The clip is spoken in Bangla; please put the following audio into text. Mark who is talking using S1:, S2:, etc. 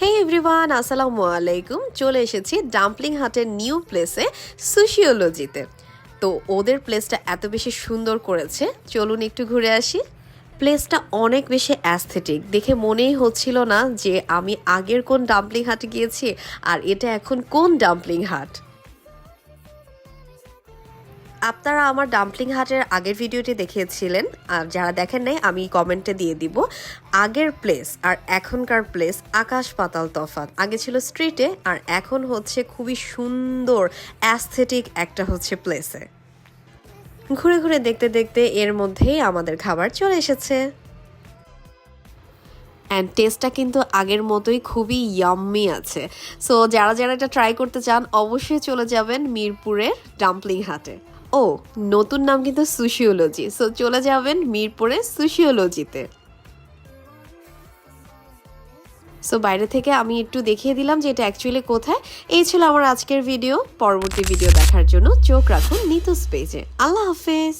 S1: হে এভরিওয়ান, আসসালামু আলাইকুম। চলে এসেছি ডাম্পলিং হাটের নিউ প্লেসে, সুশিওলজিতে। তো ওদের প্লেসটা এত বেশি সুন্দর করেছে, চলুন একটু ঘুরে আসি। প্লেসটা অনেক বেশি অ্যাস্থেটিক, দেখে মনেই হচ্ছিল না যে আমি আগের কোন ডাম্পলিং হাটে গিয়েছি আর এটা এখন কোন ডাম্পলিং হাট। আপনারা আমার ডাম্পলিং হাটের আগের ভিডিওটি দেখিয়েছিলেন, আর যারা দেখেন নাই আমি কমেন্টে দিয়ে দিব। আগের প্লেস আর এখনকার প্লেস আকাশ পাতাল তফাৎ। আগে ছিল স্ট্রিটে আর এখন হচ্ছে খুবই সুন্দর অ্যাস্থেটিক একটা হচ্ছে প্লেসে। ঘুরে ঘুরে দেখতে দেখতে এর মধ্যেই আমাদের খাবার চলে এসেছে। অ্যান্ড টেস্টটা কিন্তু আগের মতোই খুবই ইয়াম্মি আছে। সো যারা যারা এটা ট্রাই করতে চান অবশ্যই চলে যাবেন মিরপুরের ডাম্পলিং হাটে। ও, নতুন নাম কিন্তু সুশিওলজি। সো চলে যাবেন মিরপুরের সুশিওলজিতে। সো বাইরে থেকে আমি একটু দেখিয়ে দিলাম যে এটা অ্যাকচুয়ালি কোথায়। এই ছিল আমার আজকের ভিডিও। পরবর্তী ভিডিও দেখার জন্য চোখ রাখুন নিতুস পেজে। আল্লাহ হাফেজ।